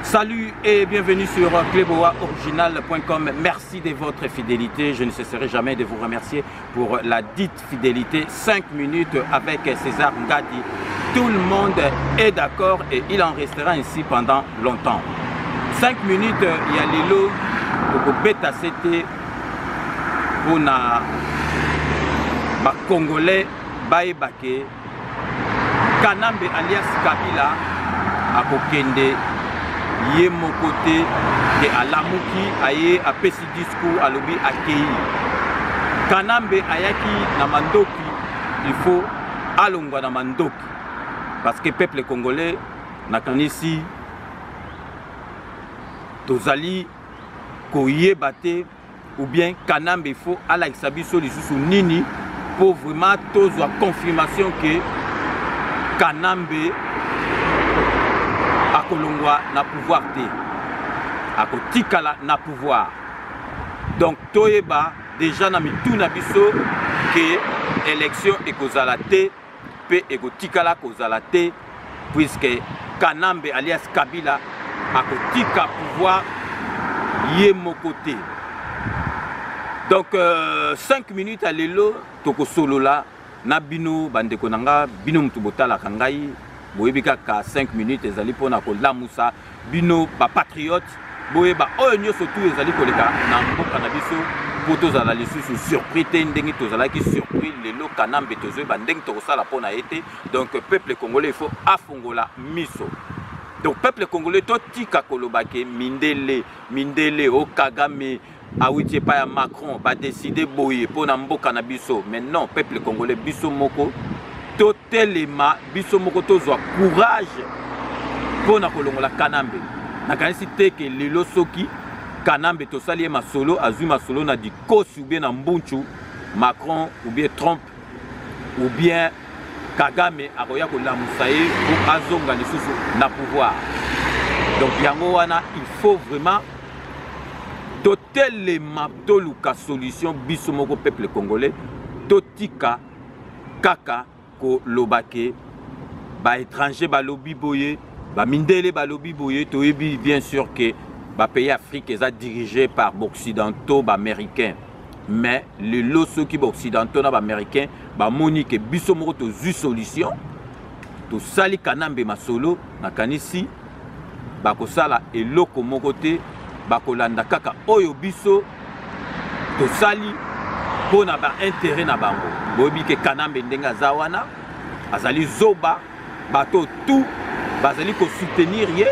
Salut et bienvenue sur cleboaoriginal.com. Merci de votre fidélité. Je ne cesserai jamais de vous remercier pour la dite fidélité. 5 minutes avec César Ngadi. Tout le monde est d'accord et il en restera ainsi pendant longtemps. 5 minutes, il y a Lilo pour bêta c'était pour na Congolais Baebake Kanambe alias Kabila à Kokende. Yé mon côté que alamuki aye a pesi discours alobi akei Kanambe ayaki na mandoki il faut alongwa na mandoki parce que peuple congolais nakanisi tozali koyebate ou bien Kanambe il faut ala isabiso lisusu nini pour vraiment tozwa confirmation que Kanambe akolongwa na pouvoir te akotikala na pouvoir donc toyeba déjà na mituna biso que élection ekozala te pe ekotikala kozala te puisque Kanambe alias Kabila akotika pouvoir ye moko te donc 5 minutes à lelo toko solola na bino bandeko nanga bino mutu botala kangai boyebika ka 5 minutes ezali pona ko lamusa bino ba patriote boyeba oyo nyoso tu ezali koleka na mboka na biso poto zala lisusu surpris te ndenge tozala ki surpris lelo Kanambe tozo ba ndenge to sala pona été donc peuple congolais il faut afongola miso donc peuple congolais to tika kolobake mindele o Kagame awiti pa ya Macron ba décider boye pona mboka na biso mais non peuple congolais biso moko totelema biso moko tozwa courage pona kolongola Kanambe nakanisi te ke lelo soki Kanambe tosali masolo azwi masolo na di kosi ou bien na mbunchu Macron ou bien Trump ou bien Kagame akoya kolamusa ye pour azonga lisusu na pouvoir donc yango wana il faut vraiment totelema toluka solution biso moko peuple congolais totika kaka lobake ba étranger ba lobby boye ba mindele ba lobby boye toyebi bien sûr que ba pays Afrique est dirigé par occidentaux ba américains mais le loso qui ba occidentaux na ba américains ba monique biso moko to zu solution to sali Kanambe masolo na kanisi ba ko sala eloko moko te ba kolanda kaka oyo biso to sali pona ba intérêt na bango bobi ke Kanambe ndenga zawana azali zoba bato tout bazali ko soutenir ye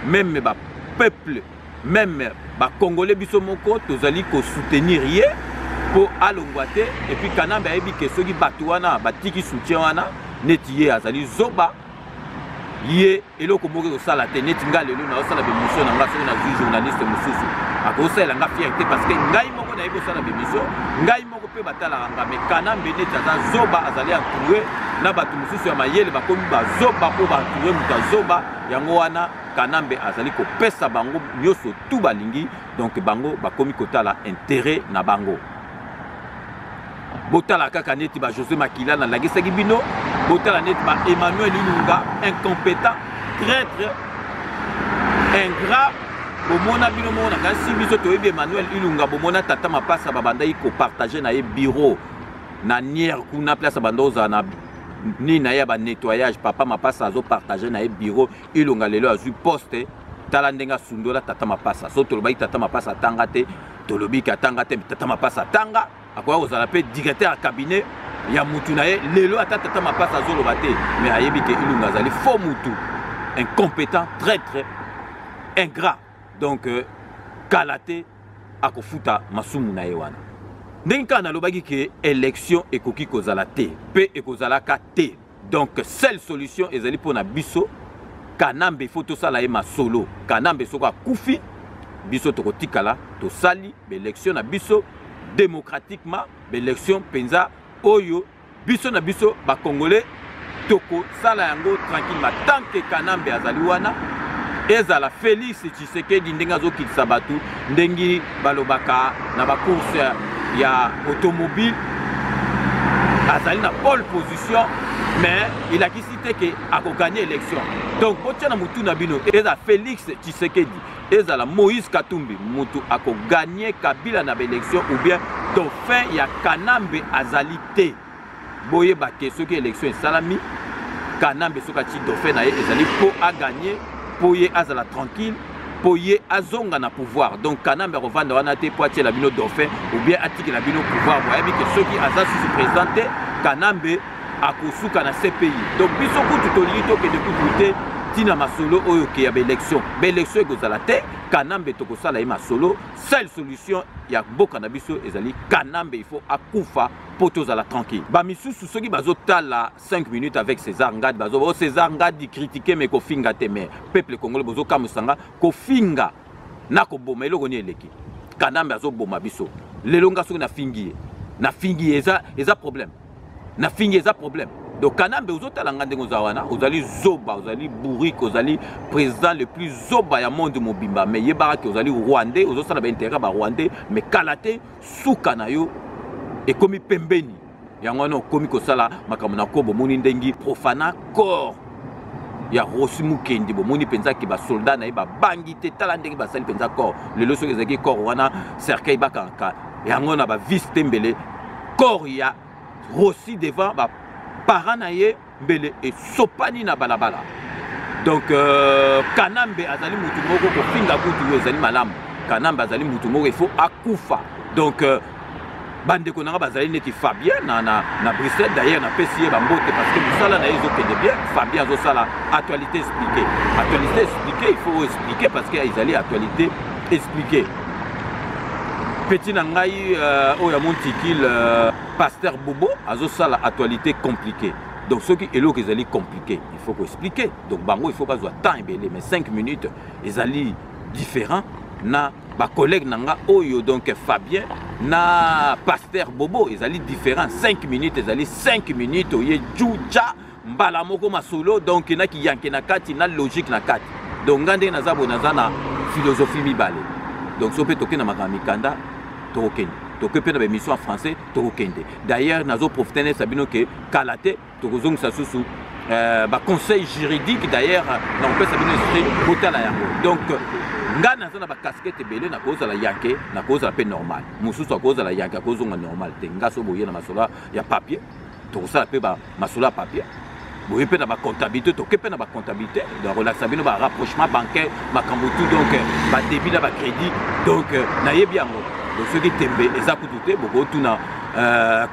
même ba peuple même ba congolais biso moko tozali ko soutenir ye pour alongwate et puis Kanambe ayebi ke soki bato wana batiki soutien wana neti ye azali zoba ye eloko moko ko sala te neti ngalelo na osala be mission na ngaso na journaliste mususu akosala nga fierté parce que ngai moko na yebo sala be mission ngai moko pe batala nga mais Kanambe neti aza zoba azali entouré na bato mususu ya mayele bakomi bazoba po entouré muta zoba yango wana Kanambe azali ko pesa bango nyoso tout balingi donc bango bakomi kotala intérêt na bango botala kaka neti ba José Makila na lagisaki bino botala neti ba Emmanuel Ilunga incompétent traître ingrat bomona bino mona kasi biso toyebi Emmanuel Ilunga bomona tata mapasa babandai ko partager na ye bureau na nière kuna place bandoza na ni na ya ba nettoyage papa mapasa azo partager na ye bureau Ilunga lelo azu poste tala ndenga sundola tata mapasa so tolobai tata mapasa tanga te tolobi ka tanga te tata mapasa tanga akoya kozala pe directeur ya cabinet ya mutu na ye lelo ata tata mapasa azoloba te mais ayebi ke Ilunga azali faux mutu incompétent traître ingrat donc kalate akofuta masumu na ye wana ndenge kaka nalobaki ke élection ekoki kozala te pe ekozalaka te donc seule solution ezali mpona biso Kanambe faut tosala ye masolo Kanambe soko akufi biso tokotikala tosali baélection na biso démocratiquement baélection penza oyo biso na biso bakongolais toko sala yango tranquillement tant que Kanambe azali wana ezala Félix Tshisekedi ndenga zo kitisa batu ndengi balobaka na ba course ya automobile azali na pole position mais il a cité que a gagné l'élection. Donc botiana mutu na bino ezala Félix Tshisekedi ezala Moïse Katumbi mutu a gagné Kabila na élection ou bien dauphin ya Kanambe azalité boye baké ce qui élection salami Kanambe sokati dauphin na ezali po a gagner pour y azala tranquille pour y azonga na pouvoir. Donc Kanambe revendre wana te pour attirer la bino dauphin ou bien attirer la bino pouvoir voyez que ceux qui aza se présenter Kanambe a kosuka na CPI. Donc biso kutu toliki to ke de kutu tina masolo oyo ke ya élection élection ekozala te Kanambe tokosala ye masolo seule solution ya boka na biso ezali Kanambe il faut akufa pour tozala tranquille ba misusu soki bazotala 5 minutes avec César Ngadi bazo César Ngadi critiquer mais kofinga te mais peuple congolais bozo kamusanga kofinga na koboma eloko ni eleki Kanambe azoboma biso lelo nga soki na fingi eza problème na fingi eza problème. Donc Kanambe ozotala ngandenge ozawana ozali zoba ozali bourrique ozali président le plus zoba ya monde mobimba mais yebara ke ozali rwandais ozosala ba intérêt ba rwandais mais kalate suka na yo ekomi pembeni yango wana okomi kosala makambo na ko bomoni ndengi profana corps ya Rossi Mukendi bomoni penza ki ba soldat na ye ba bangi te tala ndenge basali penza corps lelo soki ezaki corps wana cercueil bakanka yango na ba vice tembele corps ya Rossi devant ba paranaye mbele et sopani na balabala. Donc Kanambe azali mutu moko ko finga kutu ezali malamu. Kanambe azali mutu moko il faut akufa. Donc bande ko nanga bazali neti Fabien na Bruxelles d'ailleurs na PCA bambote parce que musala na ezo kende bien Fabien zo sala actualité expliquée. Actualité expliquée, il faut expliquer parce que ezali actualité expliquée. Petit nangai oya montikil pasteur Bobo azo sala actualité compliquée. Donc ce qui est là qu'ils allaient compliqué, il faut qu'on explique. Donc bango il faut pas avoir temps mais 5 minutes ils allaient différents na ba collègue nanga oyo donc Fabien na pasteur Bobo ils allaient différents 5 minutes ils allaient 5 minutes oye juja mbala moko masolo donc na ki yanke na kati na logique na kati. Donc ngande na zabo na zana philosophie mibale. Donc so peut toke na makamikanda tokende. Donc peut na émission en français tokende. D'ailleurs nazo profiter sabino que kalate tokozong sa susu ba conseil juridique d'ailleurs na on peut sabino esprit hôtel ya. Donc ngana zana ba casquette belé na cause la yanke na cause la paix normale. Mususu cause la yanke cause nga normal te ngaso boye na masola ya papier. To ça pe ba masola papier. Boye pe na ba comptabilité to pe na ba comptabilité donc on a sabino ba rapprochement bancaire makambutu donc ba débit na ba crédit donc na yebi yango. Donc ceux qui tembe ezakutute boko tuna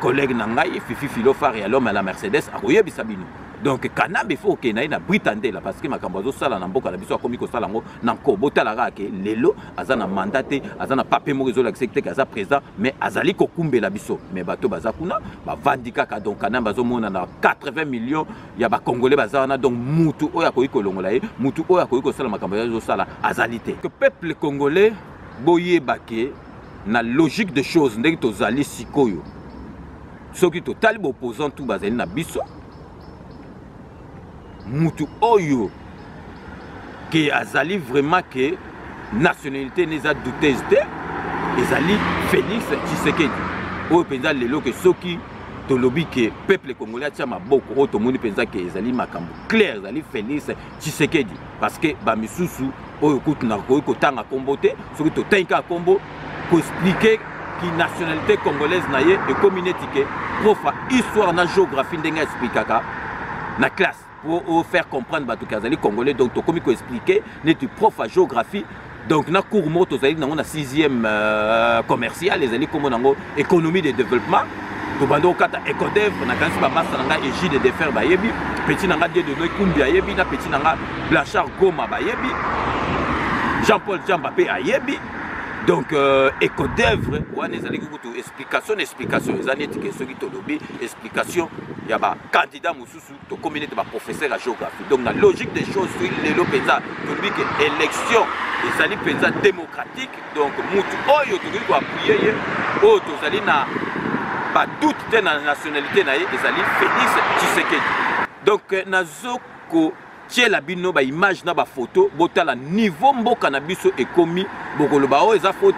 collègue nangai Fifi Philofar et l'homme à la Mercedes a koyebi sabino. Donc Kanambe faut que na Britande là parce que makambo zo sala na mboka na biso akomi ko sala ngo na kobota la ke lelo azana mandaté azana papier mo rezo l'accepter kaza président mais azali ko kumbela biso mais bato bazakuna ba vandika ka donc Kanambe zo mona na 80 millions ya ba congolais bazana donc mutu oya ko ikolongola ye mutu oya ko sala makambo zo sala azalité que peuple congolais boye baké na logique de choses ndenge tozali sikoyo soki totali opposant tout bazali na biso mutu oyo que azali vraiment que nationalité neza douteuse te ezali Félix Tshisekedi oyo penza lelo que soki tolobi que peuple congolais tia maboko oyo tomoni penza que ezali makambo clair ezali Félix Tshisekedi parce que ba misusu oyo kutu na ko tanga kombo te soki totanka kombo pour expliquer qui nationalité congolaise na ye et communauté que prof histoire na géographie ndenga expliquaka na classe pour faire comprendre bato kazali congolais donc to komi ko expliquer netu prof à géographie donc na cours moto zali na 6e commercial les ali comme nango économie de développement to bando kata ecodev na kansi ba massa nga égide de faire ba yebi petit nanga de noy kumbi yebi na petit nanga Blanchard Goma ba yebi Jean-Paul Djambapé a yebi. Donc, éco-d'œuvre, explication, ils ont dit ceux qui ont lobby, explication, il y a un candidat Moussoussou, de communauté de professeur à géographie. Donc, la logique des choses, les lopéza, que l'élection, ils allaient penser démocratique. Donc, Moutou, oh, ils doivent appuyer, oh, ils allaient pas doute de la nationalité, ils allaient Félix Tshisekedi. Donc, Nazoko tie la bino ba image na ba photo botala niveau mboka na biso ekomi bokoloba o eza faute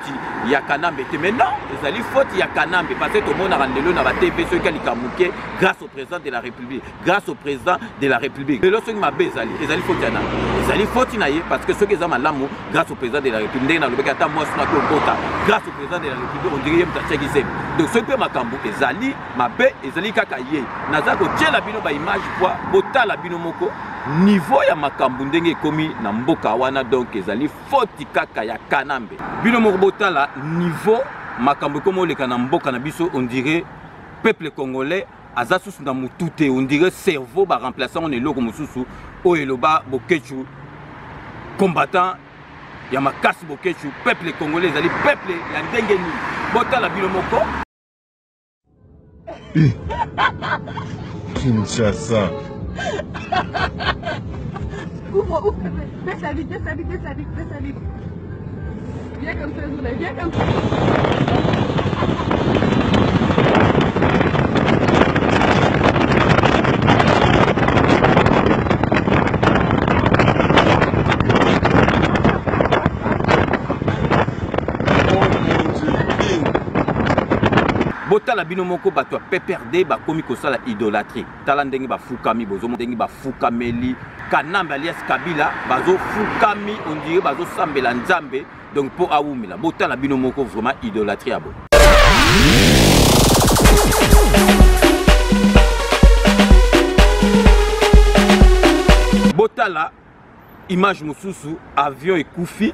ya Kanambe te mais non ezali faute ya Kanambe parce que tout le monde a rendez-vous na ba TV ceux qui likamuke grâce au président de la République grâce au président de la République lelo soki mabe ezali faute ya na ezali faute na ye parce que ceux qui za malamu grâce au président de la République na lobeka ta moi sona ko bota grâce au président de la République on dirait mta cheki sem donc ce pe makambo ezali mabe ezali kaka ye naza ko tie la bino ba image kwa botala bino moko niveau ya makambo ndenge ekomi na mboka wana donc ezali faute kaka ya Kanambe bino moko botala niveau makambo komo leka na mboka na biso on dirait peuple congolais aza susu na mutute on dirait cerveau ba remplaçant on eloko mususu o eloba bokechu combattant ya makasi bokechu peuple congolais ezali peuple ya ndenge ni botala bino moko Kinshasa. Ouvre, baisse la vitre. Viens comme ça, Zoula, viens comme ça. botala bino moko bato ya PPRD bakomi kosala idolâtrie tala ndenge bafukami bozomo ndenge bafukameli Kanambe alias Kabila bazofukami on dirait bazosambela nzambe donc po awumela botala bino moko vraiment idolâtrie abo botala image mosusu avion ekufi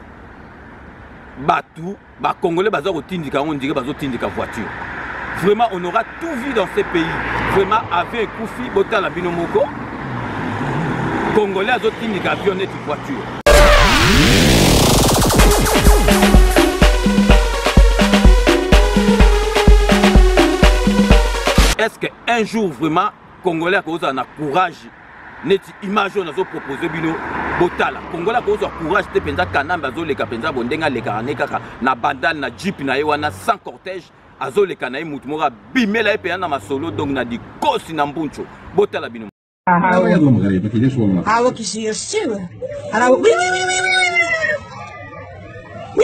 batu ba congolais baza kotindika on dirait bazotindika voiture. Vraiment, on aura tout vu dans ces pays. Vraiment, avec Koufi, Botala Binomoko, Congolais, à d'autres lignes d'avion et de voiture. Est-ce qu'un jour, vraiment, Congolais, à cause de courage, net image, on a proposé Bino Botala. Congolais, à cause de courage, te penza Kanambe, azo leka penza bondenga leka aneka na bandal na jeep na yewana sans cortège. Azole kanaï moutmora bimela et payana ma solo donc na di kosi na mbuncho botala bino Ah ouais, qui c'est sûr. Alors oui. Oui.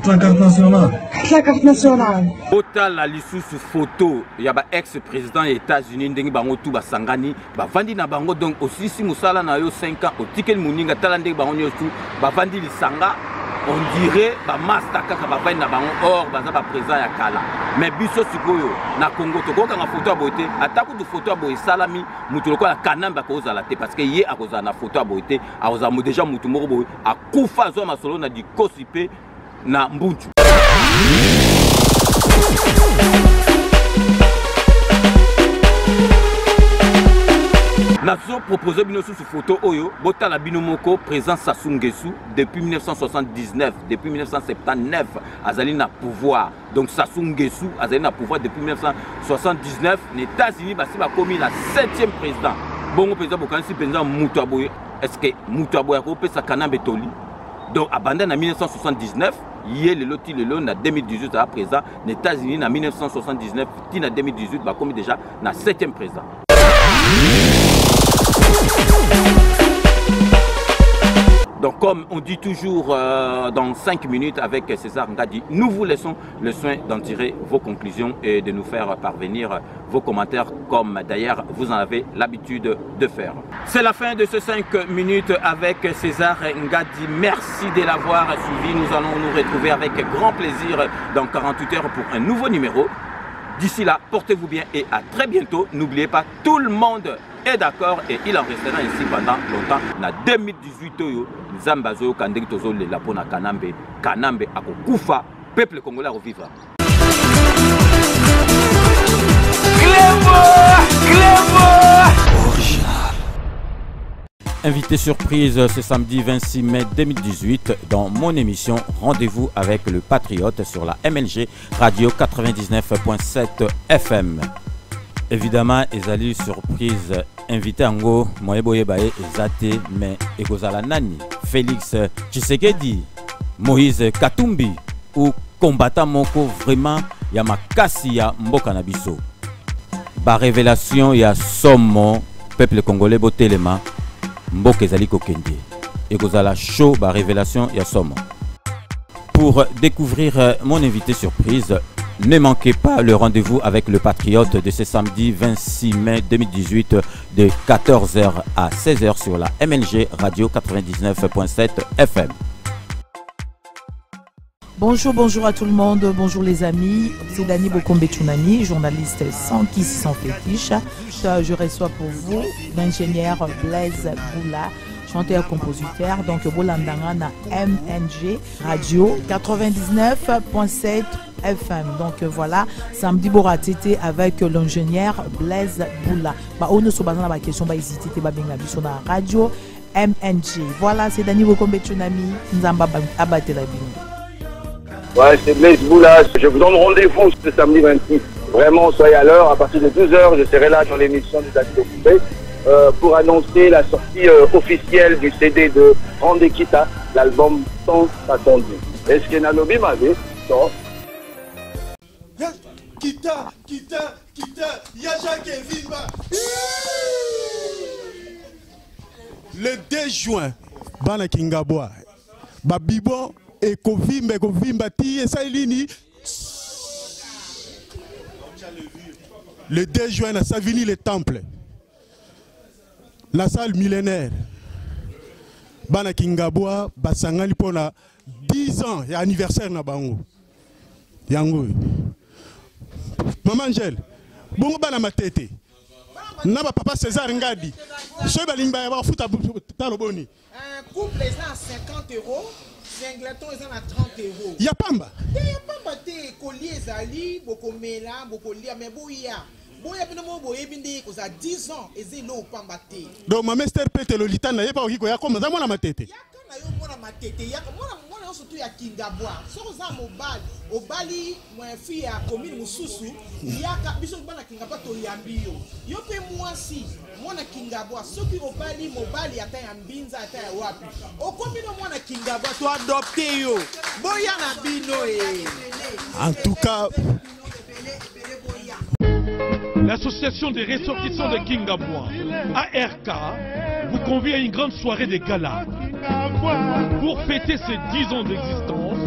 La carte nationale. La carte nationale. botala lisusu photo ya ba ex-président des États-Unis ndenge bango tout basangani bavandi na bango donc aussi si musala na yo 5 ans otikeli muninga tala ndenge bango nyosu bavandi lisanga on dirait ba master kaka bavandi na bango or baza ba président ya kala mais biso sikoyo na Congo tokoka na photo ya boité atako du photo ya boy salami mutu lokola Kanambe akozala te parce que ye akozala na photo ya boité akozala déjà mutu moko boy akufa zo masolo na di kosipe na mbunchu. Nazo proposé bino sous photo oyo botala bino moko présent Sassou Nguesso depuis 1979 depuis 1979 azali na pouvoir donc Sassou Nguesso azali na pouvoir depuis 1979 les États-Unis basi ba komi la 7e président bongo président bokanisi penza mutu aboye est-ce que mutu aboye ko pesa Kanambe toli donc abandonné en 1979 hier le loti le long en 2018 à présent les États-Unis en 1979 tina 2018 ba komi déjà na 7e président. Donc comme on dit toujours dans 5 minutes avec César Ngadi, nous vous laissons le soin d'en tirer vos conclusions et de nous faire parvenir vos commentaires comme d'ailleurs vous en avez l'habitude de faire. C'est la fin de ces 5 minutes avec César Ngadi. Merci de l'avoir suivi. Nous allons nous retrouver avec grand plaisir dans 48 heures pour un nouveau numéro. D'ici là, portez-vous bien et à très bientôt. N'oubliez pas, tout le monde est d'accord et il en restera ainsi pendant longtemps. Na 2018, Zambazo Kandek Tozo le Lapona Kanambe, Kanambe Akokufa, peuple congolais revivra. Invité surprise ce samedi 26 mai 2018 dans mon émission Rendez-vous avec le Patriote sur la MLG Radio 99.7 FM. Évidemment, ezali surprise invité ango Moyeboye Baye Ezate mais ekozala nani Félix Tshisekedi, Moïse Katumbi ou combattant moko vraiment ya makasi ya mboka na biso. ba révélation ya somo peuple congolais botelema mboka ezali kokende et kozala show ba révélation ya somo. Pour découvrir mon invité surprise, ne manquez pas le rendez-vous avec le Patriote de ce samedi 26 mai 2018 de 14h à 16h sur la MNG Radio 99.7 FM. Bonjour à tout le monde, bonjour les amis, c'est Dani Bokombe-Tchounani, journaliste sans kiss, sans fétiche. Je reçois pour vous l'ingénieur Blaise Boula, chanteur-compositeur, donc Bolandanga na MNG Radio 99.7 FM. Donc voilà, samedi Boratete avec l'ingénieur Blaise Boula. On ne se base dans la question, hésiter, sur la radio MNG. Voilà, c'est Dani Bokombe-Tchounani, Nzamba Abate la Bino. Ouais, c'est Blaise Boula. Je vous donne rendez-vous ce samedi 26. Vraiment, soyez à l'heure. À partir de 12h, je serai là dans l'émission des Amis Occupés pour annoncer la sortie officielle du CD de Randekita, l'album tant attendu. Est-ce que Nalobi m'a dit non? Kita, Yaja Kevimba. Le 2 juin, Bana Kingaboa, Babibon. Et Kovimba, ti ça lini. Le 2 juin, à Savigny le Temple, la salle millénaire, Bana Kingaboa, Basangali pour 10 ans, et anniversaire na bango. Yango. Maman Angèle, bongo bana matete. Naba papa César Ngadi. Ce balimba ya ba futa taloboni. Un couple est à 50 €. Singleton est à 30 €. Yapamba. Yapamba te collier zali bokomela bokolia mais boya. Boya bino mo boye binde ko za 10 ans ezelo pamba te. Donc ma master pete lolita na yeba okiko ya koma za mwana matete. Yakana yo mwana matete yaka mwana surtout ya Kingabwa. Soko za mobile obali moi fille ya commune mususu yaka biso bana Kingabwa to yambio. Yo pe mwasi mwana Kingabwa soki obali mobile ata ya mbinza ata ya wapi. Okomino mwana Kingabwa to adopter yo. Boya na bino e. En tout cas, l'association des ressortissants de Kingabwa, ARK, vous convie à une grande soirée de gala. Pour fêter ses 10 ans d'existence,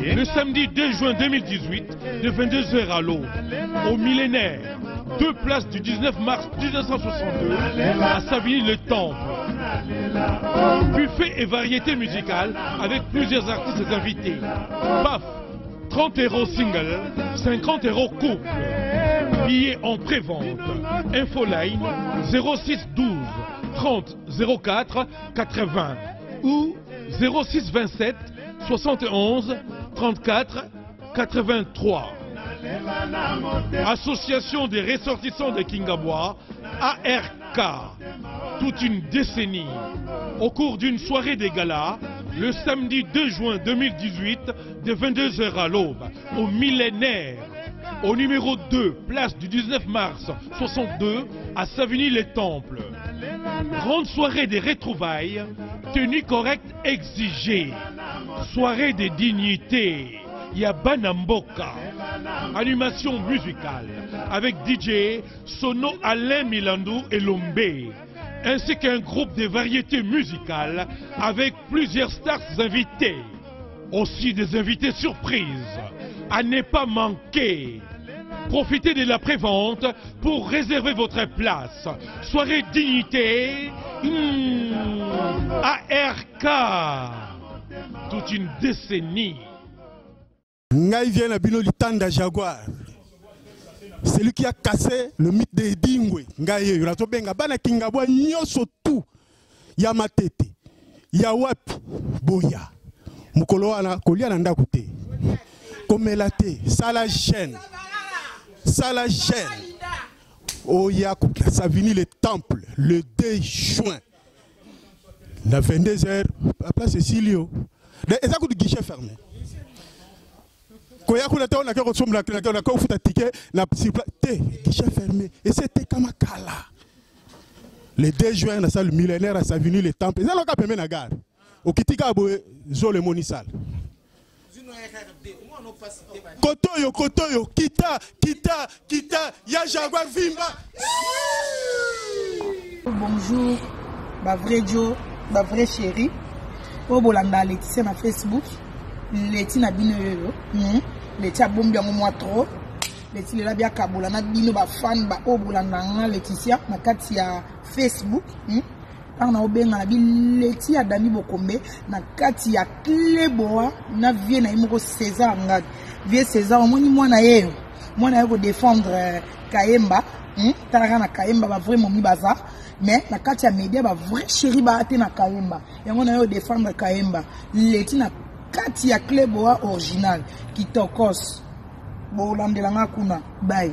le samedi 2 juin 2018, de 22h à l'aube, au millénaire, 2 places du 19 mars 1962, à Savigny-le-Temple. Buffet et variété musicale avec plusieurs artistes invités. PAF, 30 € single, 50 € couple. Billets en pré-vente. Infoline 06 12 30 04 80 ou 06 27 71 34 83. Association des ressortissants de Kingabwa, ARK. Toute une décennie. Au cours d'une soirée des galas, le samedi 2 juin 2018, de 22h à l'aube, au millénaire, au numéro 2, place du 19 mars 62, à Savigny-les-Temples. Grande soirée des retrouvailles, tenue correcte exigée. Soirée des dignités, Yabanamboka. Animation musicale, avec DJ Sono Alain Milandou et Lombé. Ainsi qu'un groupe de variétés musicales avec plusieurs stars invités. Aussi des invités surprises à ne pas manquer. Profitez de la prévente pour réserver votre place. Soirée dignité, ARK. Toute une décennie. Ngai vient à Bino Litanda Jaguar. C'est lui qui a cassé le mythe de Dingwe. Ngai Ratobenga Bana Kingabwa nyoso tout. Ya matete. Ya wapi boya. Mukolo wana kolia na ndakute. Komelate sala chaîne. Sala chaîne. Oya Savigny le Temple le 2 juin. La 22h à place Cécilio. Et ça coûte guichet fermé. Koya kulata on a que ressemble na ko futa ticket na guichet fermé et c'était Kamakala. Le 2 juin na salle millénaire à Savigny le Temple. Ça loka pemé na gare. Au kitika bo zo le monisal. Kotoyo, Kotoyo, Kita, ya Jaguar Vimba. Bonjour, ma vrai Joe, ma vraie chérie. Au Bolanda, Laetitia na Facebook. Laetitia na bino yoyo. Laetitia bombi yango moi trop. Laetitia la bia kabola na bino ba fan ba au Bolanda nga Laetitia na kati ya Facebook. Na obenga na bi Laetitia Dani Bokombe na kati ya Cleboa na vie na imoko César ngad. Vie César omoni mwana yeo. Mwana yeko défendre Kayemba. Talaka na Kayemba ba vraiment mi baza. Mais na kati ya media ba vrai chéri ba ate na Kayemba. Yango na yo défendre Kayemba. Laetitia na kati ya Cleboa original kitokos. Bo landela nga kuna. Bye.